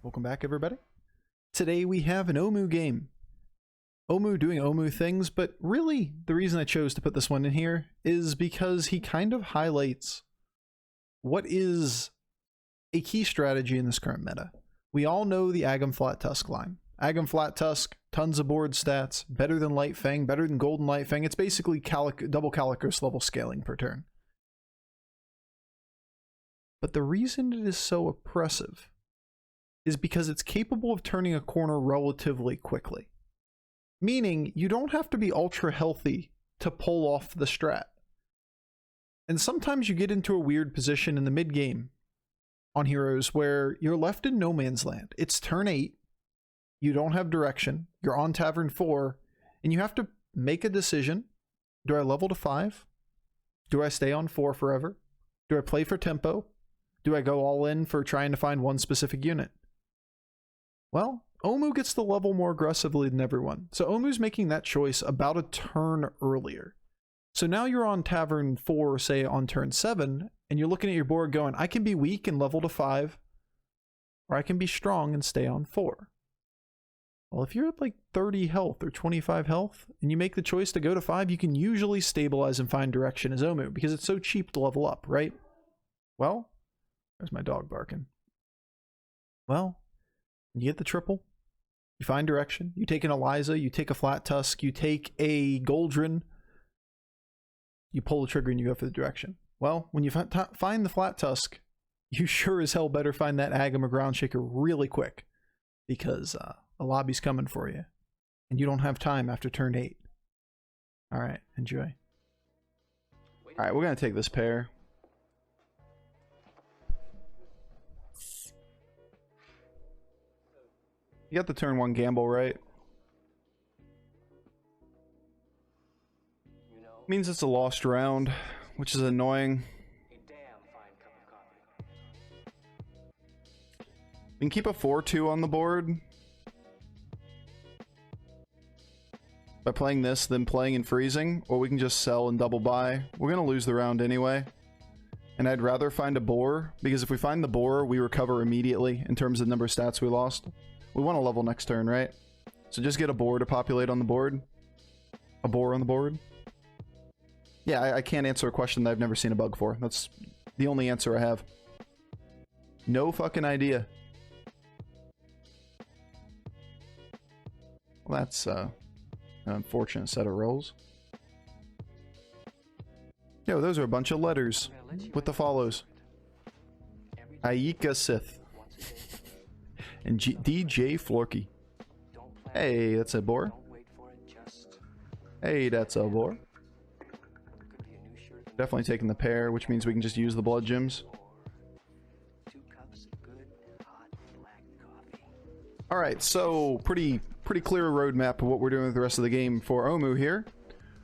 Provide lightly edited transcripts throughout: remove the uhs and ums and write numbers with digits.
Welcome back, everybody. Today we have an Omu game. Omu doing Omu things, but really the reason I chose to put this one in here is because he kind of highlights what is a key strategy in this current meta. We all know the Agam Flat Tusk line. Agam Flat Tusk, tons of board stats, better than Light Fang, better than Golden Light Fang. It's basically double Calicos level scaling per turn. But the reason it is so oppressive is because it's capable of turning a corner relatively quickly. Meaning, you don't have to be ultra healthy to pull off the strat. And sometimes you get into a weird position in the mid game on heroes where you're left in no man's land. It's turn 8, you don't have direction, you're on Tavern 4, and you have to make a decision. Do I level to 5? Do I stay on 4 forever? Do I play for tempo? Do I go all in for trying to find one specific unit? Well, Omu gets to level more aggressively than everyone. So Omu's making that choice about a turn earlier. So now you're on Tavern 4, say on turn 7, and you're looking at your board going, I can be weak and level to 5, or I can be strong and stay on 4. Well, if you're at like 30 health or 25 health, and you make the choice to go to 5, you can usually stabilize and find direction as Omu, because it's so cheap to level up, right? Well, there's my dog barking. Well, you get the triple, you find direction, you take an Eliza, you take a Flat Tusk, you take a Goldrin, you pull the trigger and you go for the direction. Well, when you find the Flat Tusk, you sure as hell better find that Agam or Ground Shaker really quick, because a lobby's coming for you, and you don't have time after turn 8. Alright, enjoy. Alright, we're going to take this pair. You got the turn 1 gamble, right? Means it's a lost round, which is annoying. We can keep a 4-2 on the board by playing this, then playing and freezing, or we can just sell and double buy. We're gonna lose the round anyway, and I'd rather find a boar, because if we find the boar, we recover immediately in terms of the number of stats we lost. We want to level next turn, right? So just get a boar to populate on the board. A boar on the board. Yeah, I can't answer a question that I've never seen a bug for. That's the only answer I have. No fucking idea. Well, that's an unfortunate set of rolls. Yo, those are a bunch of letters with the follows. Aika Sith. And DJ Florky. Hey, that's a boar. Hey, that's a boar. Definitely taking the pair, which means we can just use the blood gems. Alright, so pretty clear roadmap of what we're doing with the rest of the game for Omu here.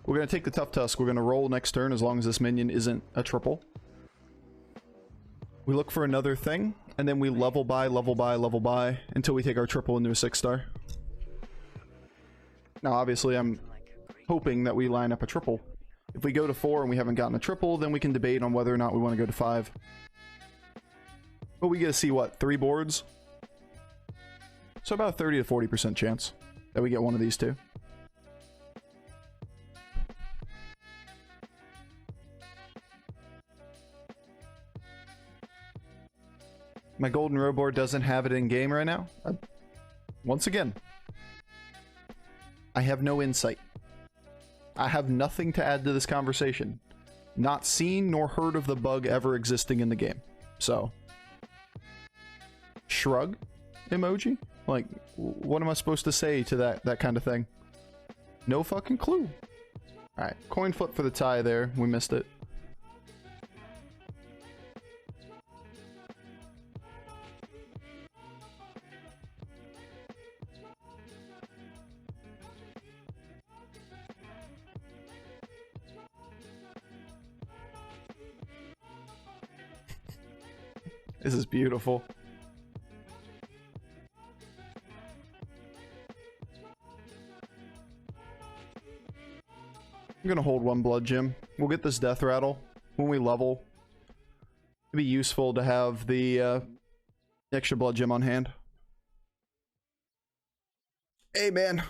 We're going to take the Tough Tusk. We're going to roll next turn as long as this minion isn't a triple. We look for another thing, and then we level by until we take our triple into a 6-star. Now, obviously, I'm hoping that we line up a triple. If we go to 4 and we haven't gotten a triple, then we can debate on whether or not we want to go to 5. But we get to see, what, 3 boards? So about a 30 to 40% chance that we get one of these two. My golden row board doesn't have it in game right now. Once again, I have no insight. I have nothing to add to this conversation. Not seen nor heard of the bug ever existing in the game. So, shrug emoji? Like, what am I supposed to say to that kind of thing? No fucking clue. Alright, coin flip for the tie there. We missed it. This is beautiful. I'm gonna hold 1 blood gem. We'll get this death rattle when we level. It'd be useful to have the extra blood gem on hand. Hey man,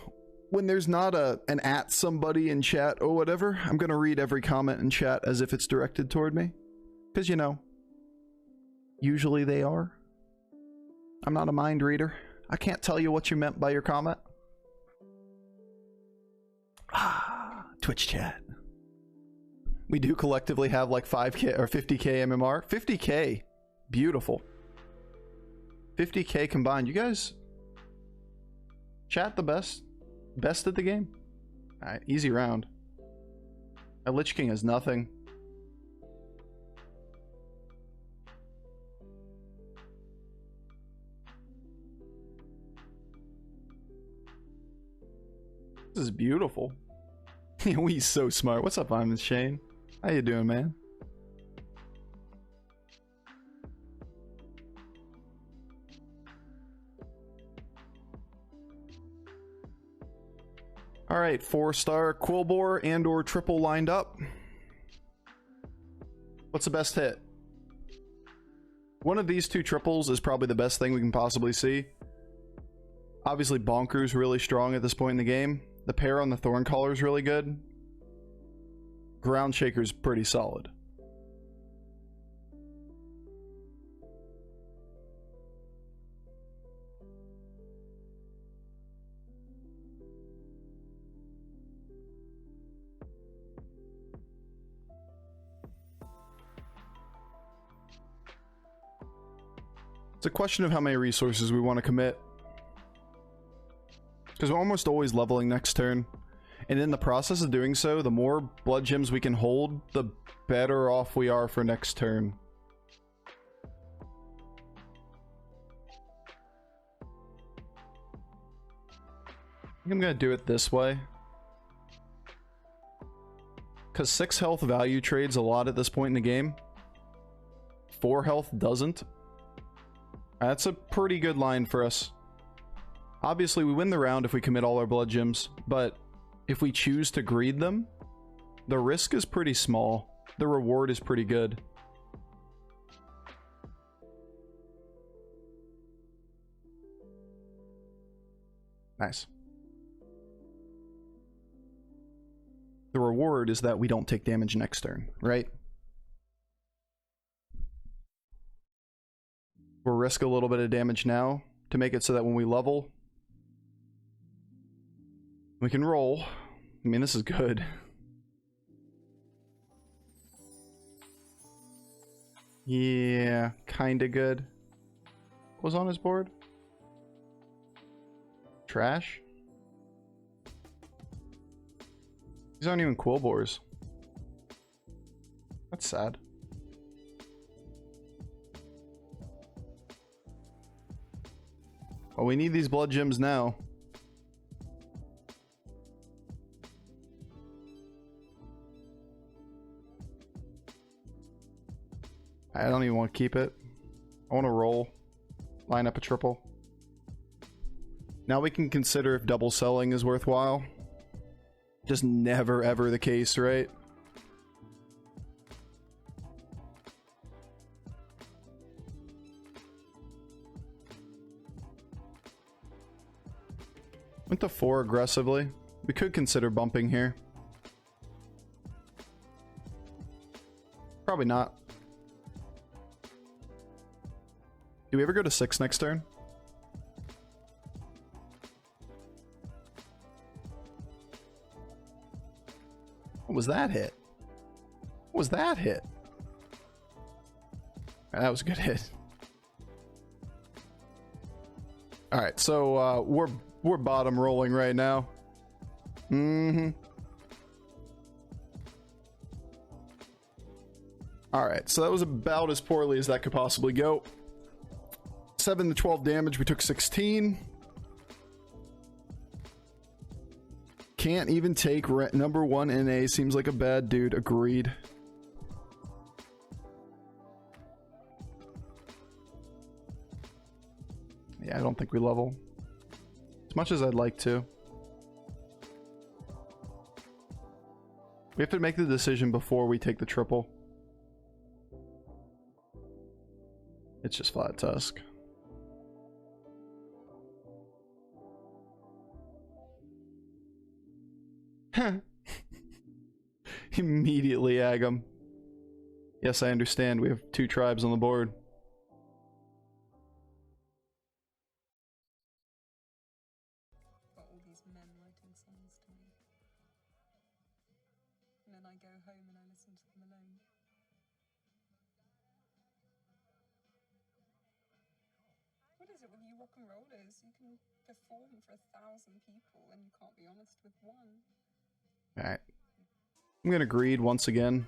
when there's not an at somebody in chat or whatever, I'm gonna read every comment in chat as if it's directed toward me. Because, you know, usually they are. I'm not a mind reader. I can't tell you what you meant by your comment. Ah, Twitch chat. We do collectively have like 5k or 50k MMR. 50k. Beautiful. 50k combined. You guys... Chat the best. Best at the game. Alright, easy round. My Lich King has nothing. This is beautiful. He's so smart. What's up, Ivan Shane? How you doing, man? Alright, 4-star Quillbore and or triple lined up. What's the best hit? One of these two triples is probably the best thing we can possibly see. Obviously, Bonker's really strong at this point in the game. The pair on the Thorncaller is really good. Ground Shaker's pretty solid. It's a question of how many resources we want to commit. Because we're almost always leveling next turn. And in the process of doing so, the more blood gems we can hold, the better off we are for next turn. I think I'm going to do it this way. Because 6 health value trades a lot at this point in the game. 4 health doesn't. That's a pretty good line for us. Obviously, we win the round if we commit all our blood gems, but if we choose to greed them, the risk is pretty small. The reward is pretty good. Nice. The reward is that we don't take damage next turn, right? We'll risk a little bit of damage now to make it so that when we level, we can roll. I mean, this is good. Yeah, kinda good. What was on his board? Trash? These aren't even Quillbores. That's sad. Well, we need these blood gems now. I don't even want to keep it. I want to roll. Line up a triple. Now we can consider if double selling is worthwhile. Just never ever the case, right? Went to 4 aggressively. We could consider bumping here. Probably not. Do we ever go to 6 next turn? What was that hit? What was that hit? That was a good hit. Alright, so we're bottom rolling right now. Alright, so that was about as poorly as that could possibly go. 7 to 12 damage, we took 16. Can't even take number 1 NA, seems like a bad dude, agreed. Yeah, I don't think we level. As much as I'd like to. We have to make the decision before we take the triple. It's just flat Tusk. Immediately ag him. Yes, I understand. We have 2 tribes on the board. Got all these men writing songs to me. And then I go home and I listen to them alone. What is it with you rock and rollers? You can perform for 1,000 people and you can't be honest with one. Alright. I'm gonna greed once again.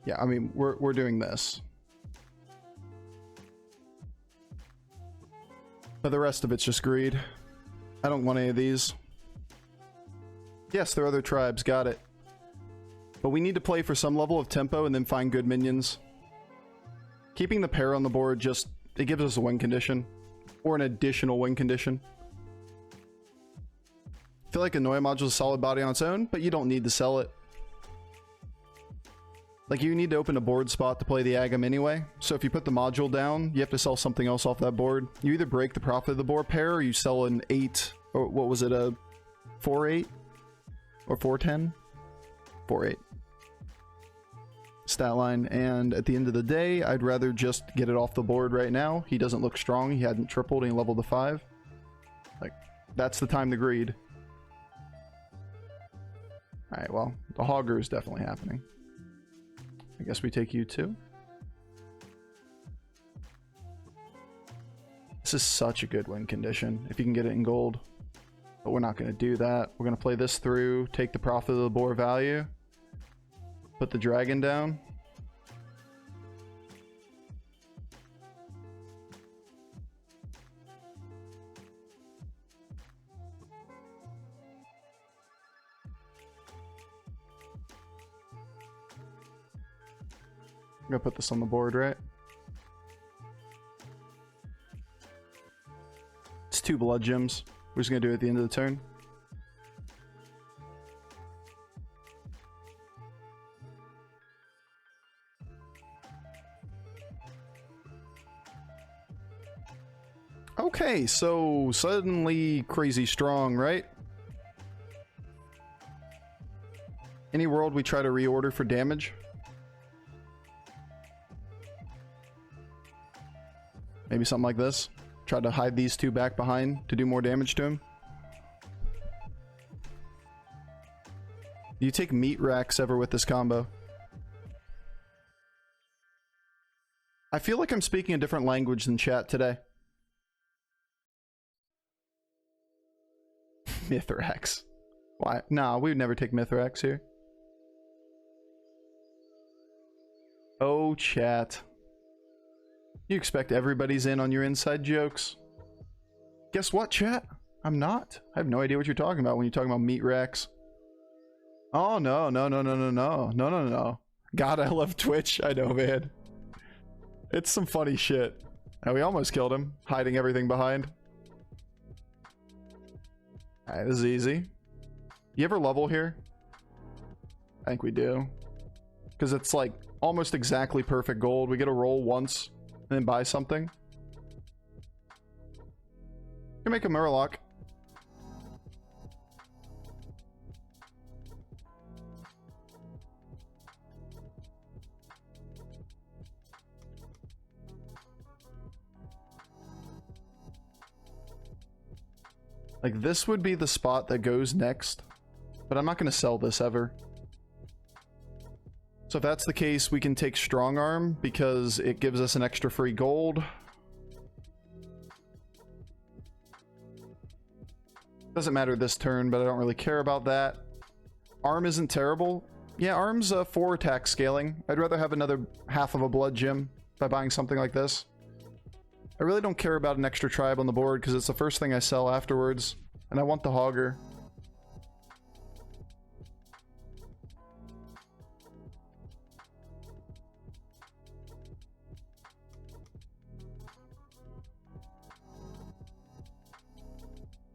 Yeah, I mean, we're doing this. But the rest of it's just greed. I don't want any of these. Yes, there are other tribes, got it. But we need to play for some level of tempo and then find good minions. Keeping the pair on the board just, it gives us a win condition. Or an additional win condition. I feel like a Noya module is a solid body on its own, but you don't need to sell it. Like, you need to open a board spot to play the Agam anyway. So if you put the module down, you have to sell something else off that board. You either break the profit of the board pair, or you sell an 8, or what was it, a 4-8? Or 4-10? 4-8. Stat line, and at the end of the day, I'd rather just get it off the board right now. He doesn't look strong, he hadn't tripled, and he leveled to 5. Like, that's the time to greed. Alright, well, the Hoggar is definitely happening. I guess we take you too. This is such a good win condition if you can get it in gold. But we're not going to do that. We're going to play this through, take the profit of the board value, put the dragon down. I'm gonna put this on the board, right? It's 2 blood gems. We're just gonna do it at the end of the turn. Okay, so suddenly crazy strong, right? Any world we try to reorder for damage? Maybe something like this. Try to hide these 2 back behind to do more damage to him. Do you take meat racks ever with this combo? I feel like I'm speaking a different language than chat today. Mithrax. Why? Nah, we would never take Mithrax here. Oh, chat. You expect everybody's in on your inside jokes. Guess what, chat? I'm not. I have no idea what you're talking about when you're talking about meat racks. Oh, no, no, no, no, no, no. No, no, no. God, I love Twitch. I know, man. It's some funny shit. And we almost killed him, hiding everything behind. Alright, this is easy. You ever level here? I think we do. Because it's like almost exactly perfect gold. We get a roll once. And then buy something. You can make a Murloc. Like, this would be the spot that goes next. But I'm not going to sell this ever. So if that's the case, we can take Strong Arm because it gives us an extra free gold. Doesn't matter this turn, but I don't really care about that. Arm isn't terrible. Yeah, Arm's 4 attack scaling. I'd rather have another half of a blood gem by buying something like this. I really don't care about an extra tribe on the board because it's the first thing I sell afterwards. And I want the Hoggar.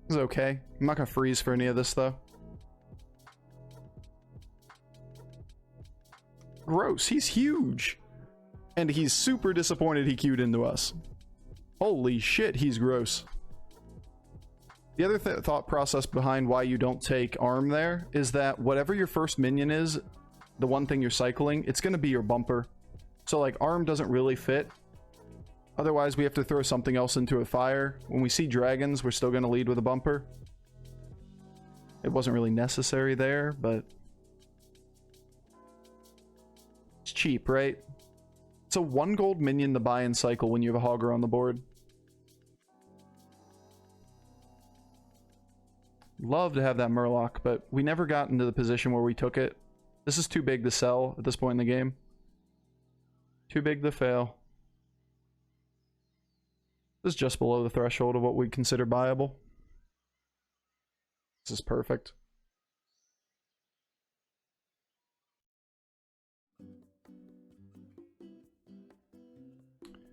It's okay. I'm not gonna freeze for any of this though. Gross, he's huge. And he's super disappointed he queued into us. Holy shit, he's gross. The other thought process behind why you don't take arm there is that whatever your first minion is, the one thing you're cycling, it's going to be your bumper. So like arm doesn't really fit. Otherwise we have to throw something else into a fire. When we see dragons, we're still going to lead with a bumper. It wasn't really necessary there, but it's cheap, right? It's a 1 gold minion to buy and cycle when you have a Hoggar on the board. Love to have that Murloc, but we never got into the position where we took it. This is too big to sell at this point in the game. Too big to fail. This is just below the threshold of what we'd consider buyable. This is perfect.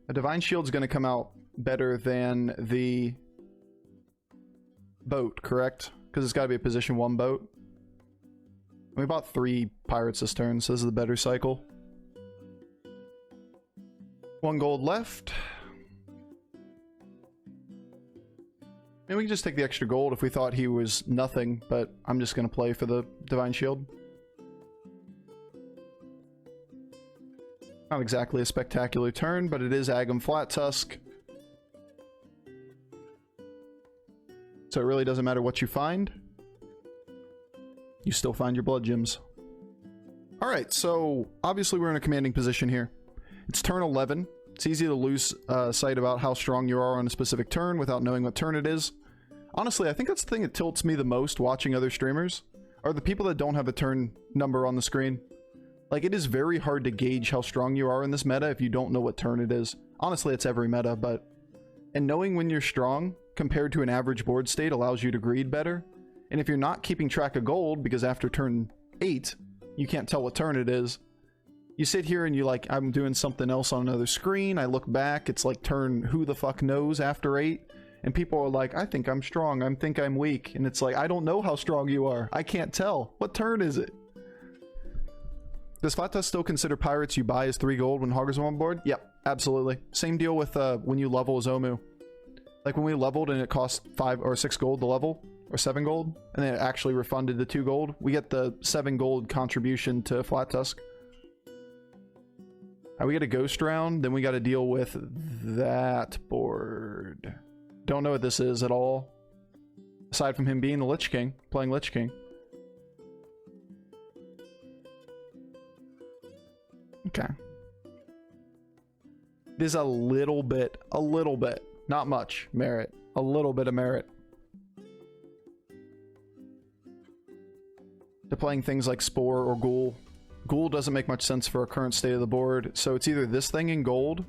A Divine Shield's going to come out better than the boat, correct? Because it's got to be a position 1 boat. We bought 3 Pirate Cisterns, so this is the better cycle. 1 gold left. Maybe we can just take the extra gold if we thought he was nothing, but I'm just going to play for the Divine Shield. Not exactly a spectacular turn, but it is Agam Flat Tusk. So it really doesn't matter what you find. You still find your blood gems. Alright, so obviously we're in a commanding position here. It's turn 11. It's easy to lose sight about how strong you are on a specific turn without knowing what turn it is. Honestly, I think that's the thing that tilts me the most watching other streamers, are the people that don't have a turn number on the screen. Like, it is very hard to gauge how strong you are in this meta if you don't know what turn it is. Honestly, it's every meta, but... And knowing when you're strong, compared to an average board state, allows you to greed better. And if you're not keeping track of gold, because after turn 8, you can't tell what turn it is, you sit here and you like, I'm doing something else on another screen, I look back, it's like turn who the fuck knows after 8, and people are like, I think I'm strong, I think I'm weak, and it's like, I don't know how strong you are, I can't tell. What turn is it? Does Flat Tusk still consider pirates you buy as 3 gold when Hoggars are on board? Yep, absolutely. Same deal with when you level as Omu. Like when we leveled and it cost 5 or 6 gold to level, or 7 gold, and then it actually refunded the 2 gold, we get the 7 gold contribution to Flat Tusk. We get a ghost round, then we got to deal with that board. Don't know what this is at all. Aside from him being the Lich King, playing Lich King. Okay. There's a little bit, not much merit. A little bit of merit to playing things like Spore or Ghoul. Ghoul doesn't make much sense for our current state of the board, so it's either this thing in gold,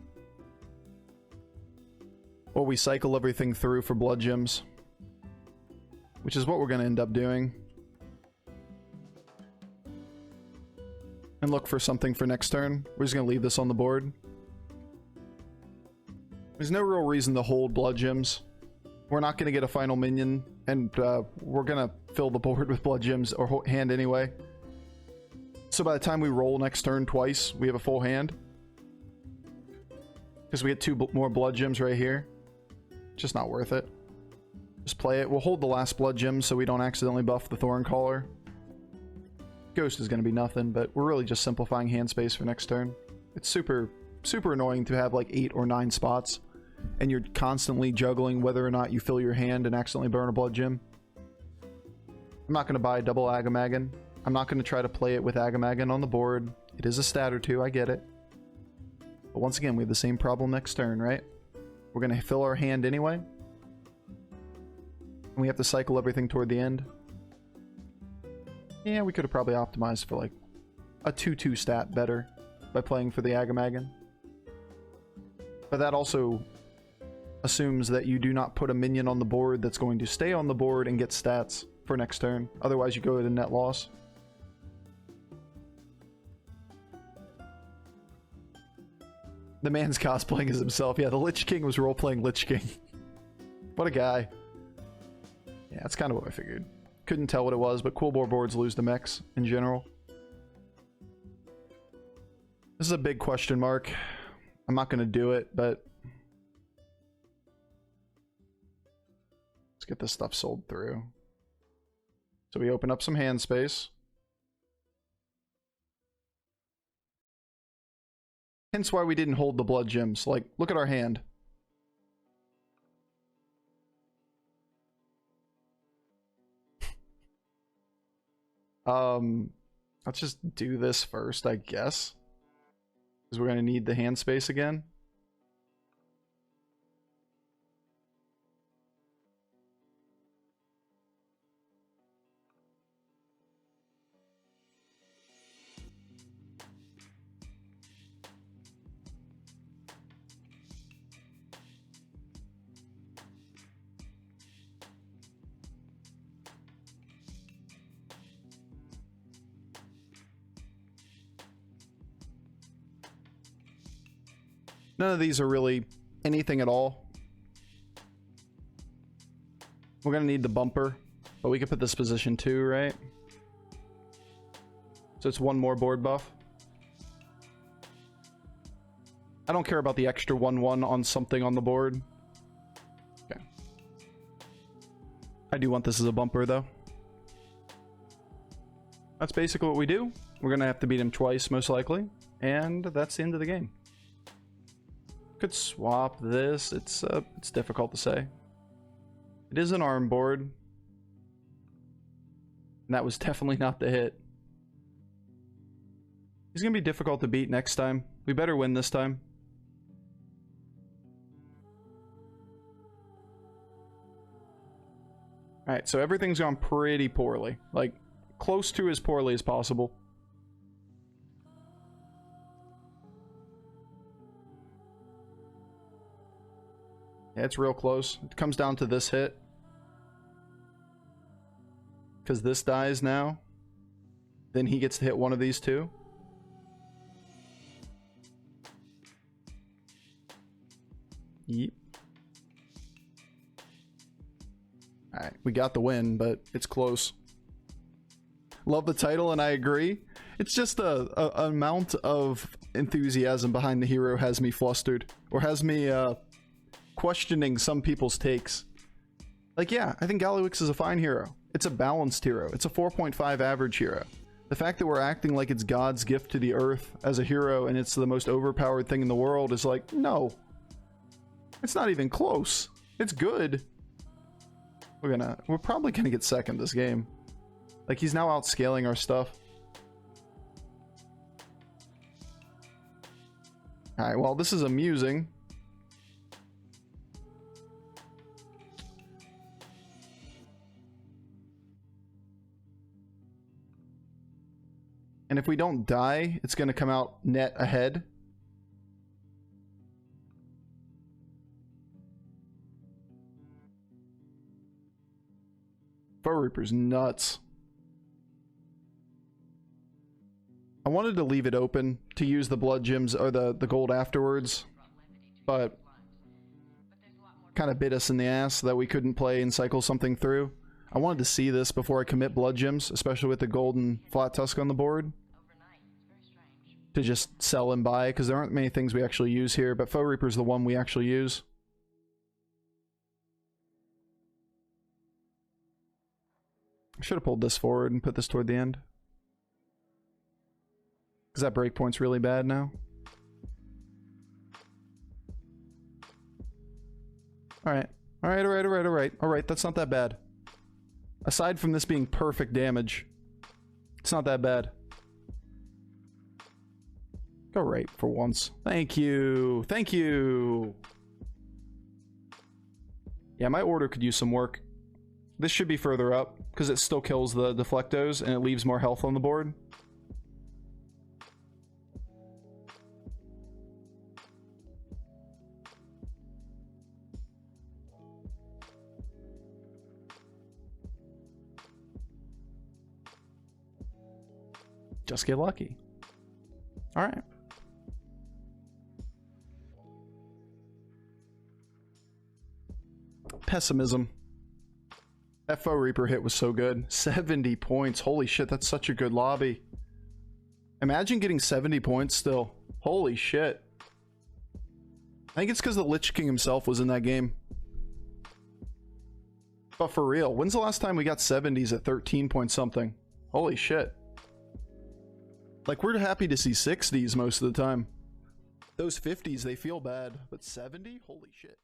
or we cycle everything through for blood gems, which is what we're going to end up doing. And look for something for next turn. We're just going to leave this on the board. There's no real reason to hold blood gems. We're not going to get a final minion, and we're going to fill the board with blood gems or hand anyway. So by the time we roll next turn twice, we have a full hand. Because we get 2 more blood gems right here. Just not worth it. Just play it. We'll hold the last blood gem so we don't accidentally buff the Thorn Caller. Ghost is going to be nothing, but we're really just simplifying hand space for next turn. It's super annoying to have like 8 or 9 spots, and you're constantly juggling whether or not you fill your hand and accidentally burn a blood gem. I'm not going to buy double Agamagan. I'm not going to try to play it with Agamagan on the board. It is a stat or 2, I get it. But once again, we have the same problem next turn, right? We're going to fill our hand anyway. And we have to cycle everything toward the end. Yeah, we could have probably optimized for like a 2-2 stat better by playing for the Agamagan. But that also assumes that you do not put a minion on the board that's going to stay on the board and get stats for next turn. Otherwise, you go at a net loss. The man's cosplaying as himself. Yeah, the Lich King was role-playing Lich King. What a guy. Yeah, that's kind of what I figured. Couldn't tell what it was, but cool boards lose to mechs in general. This is a big question mark. I'm not going to do it, but Let's get this stuff sold through. So we open up some hand space. Hence why we didn't hold the blood gems. Like, look at our hand. Let's just do this first, I guess. Because we're going to need the hand space again. None of these are really anything at all. We're gonna need the bumper, but we could put this position too, right? So it's one more board buff. I don't care about the extra 1/1 on something on the board. Okay. I do want this as a bumper though. That's basically what we do. We're gonna have to beat him twice most likely, and that's the end of the game. Could swap this. It's difficult to say. It is an arm board, and that was definitely not the hit. He's gonna be difficult to beat next time. We better win this time. Alright, so everything's gone pretty poorly. Like, close to as poorly as possible. Yeah, it's real close. It comes down to this hit. Because this dies now. Then he gets to hit one of these two. Yep. Alright, we got the win, but it's close. Love the title, and I agree. It's just a amount of enthusiasm behind the hero has me flustered. Or has me, questioning some people's takes. Like, yeah, I think Gallywix is a fine hero. It's a balanced hero. It's a 4.5 average hero. The fact that we're acting like it's God's gift to the earth as a hero and it's the most overpowered thing in the world is like, no. It's not even close. It's good. We're probably gonna get second this game. Like, he's now outscaling our stuff. Alright, well, this is amusing. And if we don't die, it's going to come out net ahead. Foe Reaper's nuts. I wanted to leave it open to use the blood gems or the gold afterwards, but kind of bit us in the ass that we couldn't play and cycle something through. I wanted to see this before I commit blood gems, especially with the golden flat tusk on the board. To just sell and buy, because there aren't many things we actually use here, but Foe Reaper's the one we actually use. I should have pulled this forward and put this toward the end. Because that breakpoint's really bad now. Alright. Alright, that's not that bad. Aside from this being perfect damage, it's not that bad. Go right for once. Thank you. Thank you. Yeah, my order could use some work. This should be further up, because it still kills the deflectos, and it leaves more health on the board. Just get lucky. Alright. Pessimism. That Foe Reaper hit was so good. 70 points. Holy shit, that's such a good lobby. Imagine getting 70 points still. Holy shit. I think it's because the Lich King himself was in that game. But for real, when's the last time we got 70s at 13 point something? Holy shit. Like, we're happy to see 60s most of the time. Those 50s, they feel bad, but 70? Holy shit.